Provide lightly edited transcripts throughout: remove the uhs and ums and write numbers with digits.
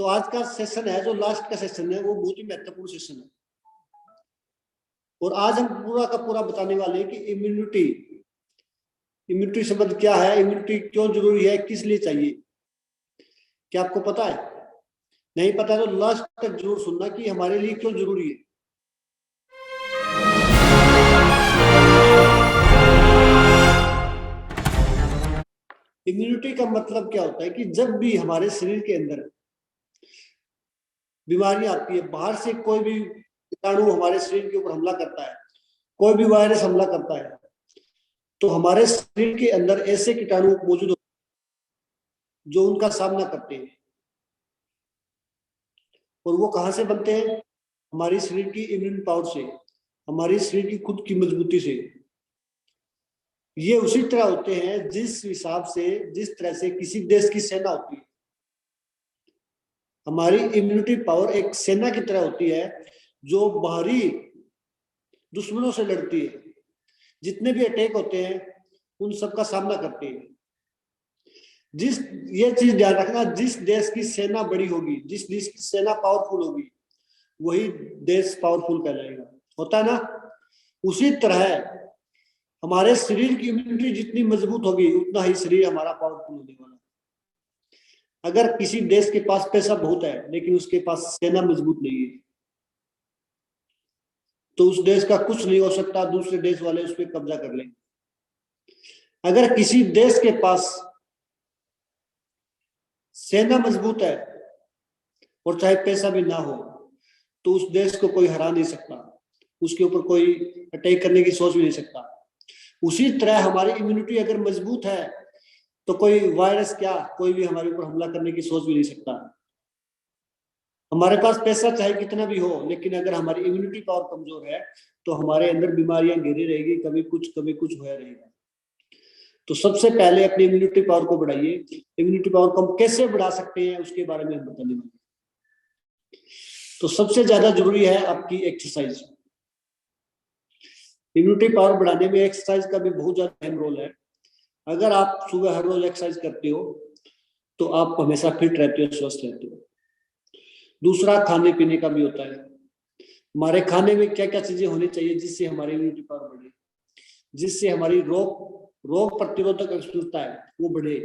तो आज का सेशन है, जो लास्ट का सेशन है, वो बहुत ही महत्वपूर्ण सेशन है। और आज हम पूरा का पूरा बताने वाले हैं कि इम्यूनिटी शब्द क्या है, इम्यूनिटी क्यों जरूरी है, किस लिए चाहिए। क्या आपको पता है? नहीं पता तो लास्ट तक जरूर सुनना कि हमारे लिए क्यों जरूरी है। इम्यूनिटी का मतलब क्या होता है कि जब भी हमारे शरीर के अंदर बीमारियां आती है, बाहर से कोई भी कीटाणु हमारे शरीर के ऊपर हमला करता है, कोई भी वायरस हमला करता है, तो हमारे शरीर के अंदर ऐसे कीटाणु मौजूद होते हैं जो उनका सामना करते हैं। और वो कहां से बनते हैं? हमारी शरीर की इम्यून पावर से, हमारी शरीर की खुद की मजबूती से। ये उसी तरह होते हैं जिस हिसाब से, जिस तरह से किसी देश की सेना होती है। हमारी इम्यूनिटी पावर एक सेना की तरह होती है जो बाहरी दुश्मनों से लड़ती है, जितने भी अटैक होते हैं उन सबका सामना करती है। ये चीज ध्यान रखना, जिस देश की सेना बड़ी होगी, जिस देश की सेना पावरफुल होगी, वही देश पावरफुल कहलाएगा। होता है ना? उसी तरह हमारे शरीर की इम्यूनिटी जितनी मजबूत होगी, उतना ही शरीर हमारा पावरफुल होने वाला है। अगर किसी देश के पास पैसा बहुत है लेकिन उसके पास सेना मजबूत नहीं है, तो उस देश का कुछ नहीं हो सकता, दूसरे देश वाले उस पर कब्जा कर लेंगे। अगर किसी देश के पास सेना मजबूत है और चाहे पैसा भी ना हो, तो उस देश को कोई हरा नहीं सकता, उसके ऊपर कोई अटैक करने की सोच भी नहीं सकता। उसी तरह हमारी इम्यूनिटी अगर मजबूत है तो कोई वायरस क्या, कोई भी हमारे ऊपर हमला करने की सोच भी नहीं सकता। हमारे पास पैसा चाहे कितना भी हो, लेकिन अगर हमारी इम्यूनिटी पावर कमजोर है तो हमारे अंदर बीमारियां घिरी रहेगी, कभी कुछ होया रहेगा। तो सबसे पहले अपनी इम्यूनिटी पावर को बढ़ाइए। इम्यूनिटी पावर को हम कैसे बढ़ा सकते हैं उसके बारे में हम बताने वाले। तो सबसे ज्यादा जरूरी है आपकी एक्सरसाइज। इम्यूनिटी पावर बढ़ाने में एक्सरसाइज का भी बहुत ज्यादा अहम रोल है। अगर आप सुबह हर रोज एक्सरसाइज करते हो तो आप हमेशा फिट रहते हो, स्वस्थ रहते हो। दूसरा, खाने पीने का भी होता है। हमारे खाने में क्या क्या चीजें होनी चाहिए जिससे हमारी इम्यूनिटी पावर बढ़े, जिससे हमारी रोग प्रतिरोधक क्षमता है वो बढ़े।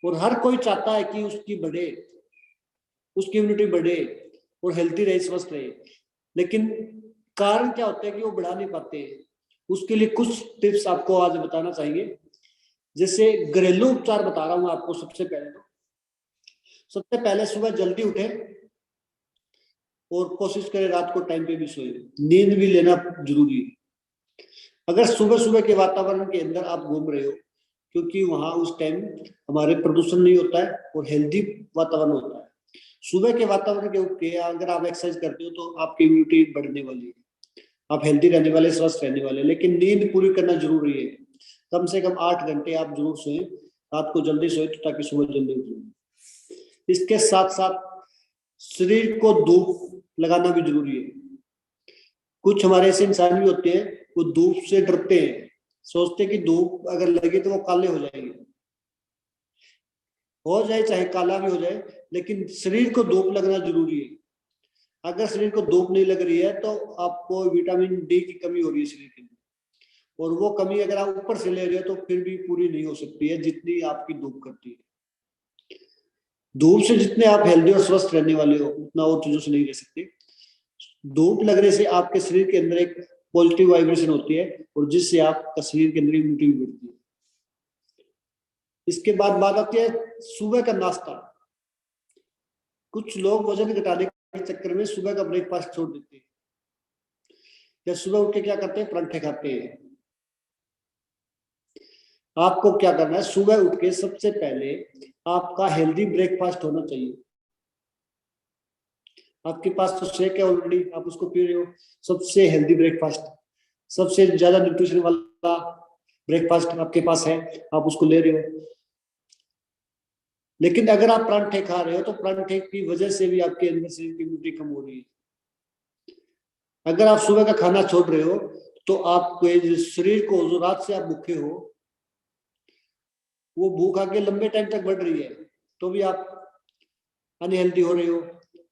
और हर कोई चाहता है कि उसकी बढ़े, उसकी इम्यूनिटी बढ़े और हेल्थी रहे, स्वस्थ रहे। लेकिन कारण क्या होते हैं कि वो बढ़ा नहीं पाते हैं। उसके लिए कुछ टिप्स आपको आज बताना चाहिए। जैसे घरेलू उपचार बता रहा हूं आपको। सबसे पहले सुबह जल्दी उठे और कोशिश करें रात को टाइम पे भी सोए। नींद भी लेना जरूरी है। अगर सुबह सुबह के वातावरण के अंदर आप घूम रहे हो, क्योंकि वहां उस टाइम हमारे प्रदूषण नहीं होता है और हेल्दी वातावरण होता है। सुबह के वातावरण के उठ के अगर आप एक्सरसाइज करते हो तो आपकी इम्यूनिटी बढ़ने वाली है, आप हेल्दी रहने वाले, स्वस्थ रहने वाले। लेकिन नींद पूरी करना जरूरी है। कम से कम 8 घंटे आप जरूर सोए, रात को जल्दी सोए ताकि सुबह जल्दी उठे। इसके साथ साथ शरीर को धूप लगाना भी जरूरी है। कुछ हमारे ऐसे इंसान भी होते हैं, वो धूप से डरते हैं, सोचते कि धूप अगर लगे तो वो काले हो जाएंगे। हो जाए चाहे काला भी हो जाए, लेकिन शरीर को धूप लगना जरूरी है। अगर शरीर को धूप नहीं लग रही है तो आपको विटामिन डी की कमी हो रही है शरीर के अंदर, और वो कमी अगर आप ऊपर से ले रहे हो तो फिर भी पूरी नहीं हो सकती है जितनी आपकी धूप करती है। धूप से जितने आप हेल्दी और स्वस्थ रहने वाले हो उतना और चीजों से नहीं रह सकते। धूप लगने से आपके शरीर के अंदर एक पॉजिटिव वाइब्रेशन होती है और जिससे आपका शरीर के अंदर इम्यूनिटी भी बढ़ती है। इसके बाद बात आती है सुबह का नाश्ता। कुछ लोग वजन घटाने के चक्कर में सुबह का ब्रेकफास्ट छोड़ देते हैं, या सुबह उठ के क्या करते हैं, परांठे खाते हैं। आपको क्या करना है, सुबह उठ के सबसे पहले आपका हेल्दी ब्रेकफास्ट होना चाहिए। आपके पास तो शेक है ऑलरेडी, आप उसको पी रहे हो। सबसे हेल्दी ब्रेकफास्ट, सबसे ज्यादा न्यूट्रिशन वाला ब्रेकफास्ट आपके पास है, आप उसको ले रहे हो। लेकिन अगर आप परांठे खा रहे हो तो परांठे की वजह से भी आपके अंदर से इम्यूनिटी कम हो रही है। अगर आप सुबह का खाना छोड़ रहे हो तो आपके शरीर को, जो रात से आप भूखे हो, वो भूख आगे लंबे टाइम तक बढ़ रही है। तो भी आप अनहेल्दी हो रहे हो,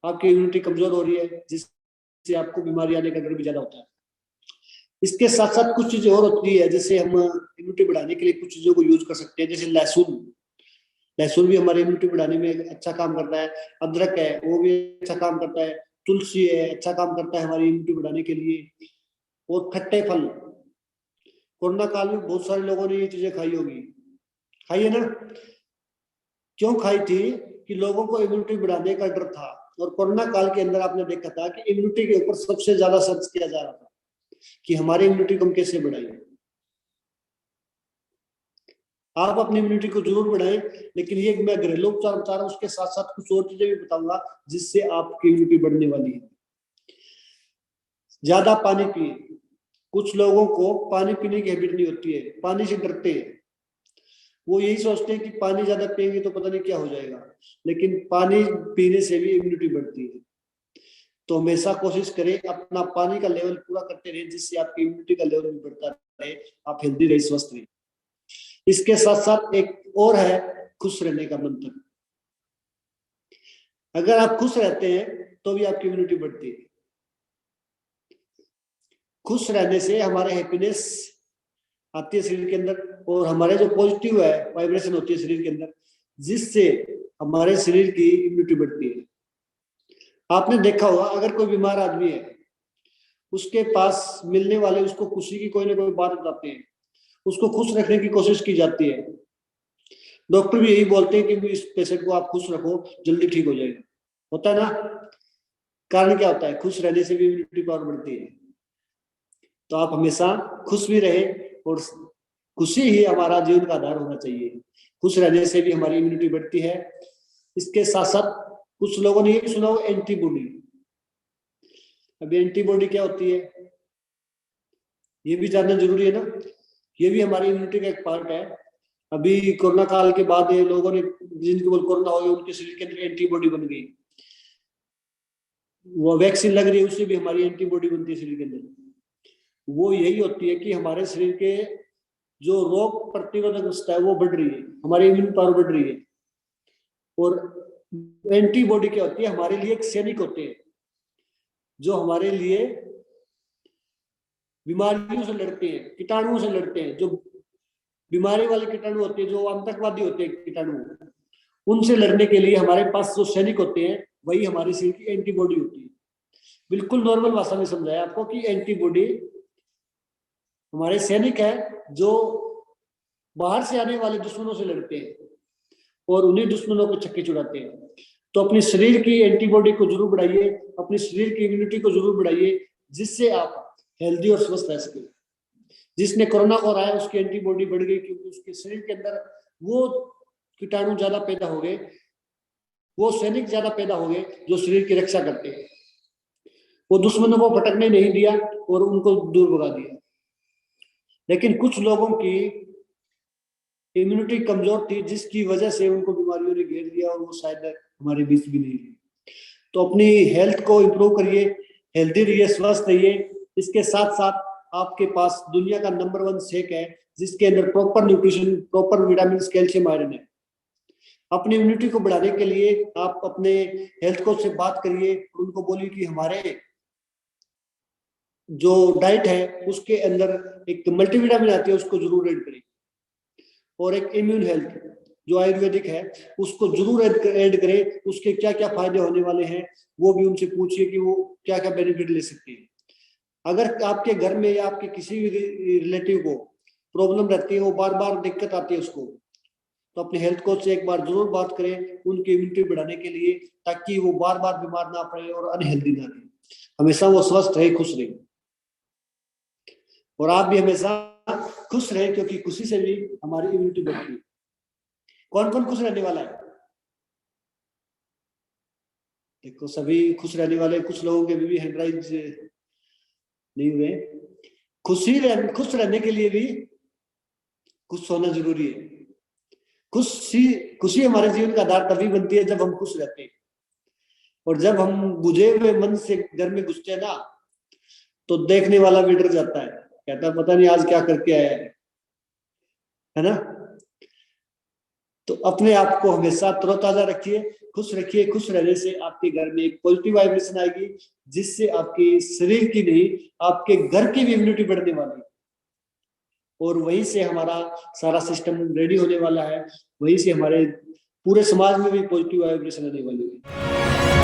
आपकी इम्यूनिटी कमजोर हो रही है, जिससे आपको बीमारी आने का डर भी ज्यादा होता है। इसके साथ साथ कुछ चीजें और होती है, जैसे हम इम्यूनिटी बढ़ाने के लिए कुछ चीजों को यूज कर सकते हैं, जैसे लहसुन। लहसुन भी हमारी इम्यूनिटी बढ़ाने में अच्छा काम करता है। अदरक है, वो भी अच्छा काम करता है। तुलसी है, अच्छा काम करता है हमारी इम्यूनिटी बढ़ाने के लिए। और खट्टे फल, कोरोना काल में बहुत सारे लोगों ने ये चीजें खाई होगी, खाई है ना? क्यों खाई थी? कि लोगों को इम्यूनिटी बढ़ाने का डर था। और कोरोना काल के अंदर आपने देखा था कि इम्यूनिटी के ऊपर सबसे ज्यादा सर्च किया जा रहा था कि हमारी इम्यूनिटी को हम कैसे बढ़ाएं। आप अपनी इम्यूनिटी को जरूर बढ़ाएं, लेकिन ये मैं घरेलू उपचार बता रहा हूँ, उसके साथ साथ कुछ और चीजें भी बताऊंगा जिससे आपकी इम्यूनिटी बढ़ने वाली है। ज्यादा पानी पिए। कुछ लोगों को पानी पीने की हैबिट नहीं होती है, पानी से डरते हैं। वो यही सोचते हैं कि पानी ज्यादा पिएंगे तो पता नहीं क्या हो जाएगा, लेकिन पानी पीने से भी इम्यूनिटी बढ़ती है। तो हमेशा कोशिश करें अपना पानी का लेवल पूरा करते रहे, जिससे आपकी इम्यूनिटी का लेवल भी बढ़ता रहे, आप हेल्दी रहे, स्वस्थ रहे। इसके साथ साथ एक और है, खुश रहने का मंत्र। अगर आप खुश रहते हैं तो भी आपकी इम्यूनिटी बढ़ती है। खुश रहने से हमारे हैप्पीनेस आती है शरीर के अंदर, और हमारे जो पॉजिटिव है वाइब्रेशन होती है शरीर के अंदर, जिससे हमारे शरीर की इम्यूनिटी बढ़ती है। आपने देखा होगा, अगर कोई बीमार आदमी है, उसके पास मिलने वाले उसको खुशी की कोई ना कोई बात बताते हैं, उसको खुश रखने की कोशिश की जाती है। डॉक्टर भी यही बोलते हैं कि इस पेशेंट को आप खुश रखो, जल्दी ठीक हो जाएगा। होता है ना? कारण क्या होता है? खुश रहने से भी इम्यूनिटी पावर बढ़ती है। तो आप हमेशा खुश भी रहे, और खुशी ही हमारा जीवन का आधार होना चाहिए। खुश रहने से भी हमारी इम्यूनिटी बढ़ती है। इसके साथ साथ कुछ लोगों ने ये भी सुना हो, एंटीबॉडी। अभी एंटीबॉडी क्या होती है ये भी जानना जरूरी है ना? ये भी हमारी इम्यूनिटी का एक पार्ट है। अभी कोरोना काल के बाद ये लोगों ने, जिनको कोरोना हो गया, उनके शरीर के अंदर एंटीबॉडी बन गई। वो वैक्सीन लग रही है, उससे भी हमारी एंटीबॉडी बनती है शरीर के अंदर। वो यही होती है कि हमारे शरीर के जो रोग प्रतिरोधक क्षमता है वो बढ़ रही है, हमारी इम्यून पावर बढ़ रही है। और एंटीबॉडी क्या होती है? हमारे लिए एक सैनिक होते हैं, जो हमारे लिए बीमारियों से लड़ते हैं, कीटाणुओं से लड़ते हैं। जो बीमारी वाले कीटाणु होते हैं, जो आतंकवादी होते हैं कीटाणु, उनसे लड़ने के लिए हमारे पास जो सैनिक होते हैं, वही हमारे शरीर की एंटीबॉडी होती है। बिल्कुल नॉर्मल भाषा में समझाया आपको कि एंटीबॉडी हमारे सैनिक है, जो बाहर से आने वाले दुश्मनों से लड़ते हैं और उन्हीं दुश्मनों को छक्के छुड़ाते हैं। तो अपने शरीर की एंटीबॉडी को जरूर बढ़ाइए, अपने शरीर की इम्यूनिटी को जरूर बढ़ाइए, जिससे आप हेल्दी और स्वस्थ रह सके। जिसने कोरोना को हराया उसकी एंटीबॉडी बढ़ गई, क्योंकि उसके शरीर के अंदर वो कीटाणु ज्यादा पैदा हो गए, वो सैनिक ज्यादा पैदा हो गए जो शरीर की रक्षा करते हैं। वो दुश्मनों को भटकने नहीं दिया और उनको दूर भगा दिया। लेकिन कुछ लोगों की इम्यूनिटी कमजोर थी, जिसकी वजह से उनको बीमारियों ने घेर लिया और वो शायद हमारे बीच भी नहीं रहे। तो अपनी हेल्थ को इम्प्रूव करिए, हेल्दी रहिए, स्वस्थ रहिए। इसके साथ साथ आपके पास दुनिया का नंबर 1 शेक है, जिसके अंदर proper nutrition, proper vitamin, calcium, iron है। अपनी इम्यूनिटी को बढ़ाने के लिए आप अपने हेल्थ कोच से बात करिए, उनको बोलिए कि हमारे जो डाइट है उसके अंदर एक मल्टीविटामिन आती है, उसको जरूर ऐड करें। और एक इम्यून हेल्थ जो आयुर्वेदिक है, उसको जरूर ऐड करें। उसके क्या क्या फायदे होने वाले हैं वो भी उनसे पूछिए कि वो क्या क्या बेनिफिट ले सकते हैं। अगर आपके घर में या आपके किसी भी रिलेटिव को प्रॉब्लम रहती है, वो बार बार दिक्कत आती है उसको, तो अपने हेल्थ कोच से एक बार जरूर बात करें उनकी इम्यूनिटी बढ़ाने के लिए, ताकि वो बार बार बीमार ना पड़े और अनहेल्दी ना रहे, हमेशा वो स्वस्थ रहे, खुश रहे। और आप भी हमेशा खुश रहे, क्योंकि खुशी से भी हमारी इम्यूनिटी बढ़ती है। कौन कौन खुश रहने वाला है? देखो सभी खुश रहने वाले, कुछ लोगों के भी हैंड राइज नहीं हुए। खुश रहने के लिए भी खुश होना जरूरी है। खुशी खुशी हमारे जीवन का आधार तभी बनती है जब हम खुश रहते हैं। और जब हम बुझे हुए मन से घर में घुसते हैं ना, तो देखने वाला भी डर जाता है, कहता है पता नहीं आज क्या करके आया है ना? तो अपने आप को हमेशा तरोताजा रखिए, खुश रखिए। खुश रहने से आपके घर में एक पॉजिटिव वाइब्रेशन आएगी, जिससे आपके शरीर की नहीं, आपके घर की भी इम्यूनिटी बढ़ने वाली है, और वहीं से हमारा सारा सिस्टम रेडी होने वाला है, वहीं से हमारे पूरे समाज में भी पॉजिटिव वाइब्रेशन आने वाली है।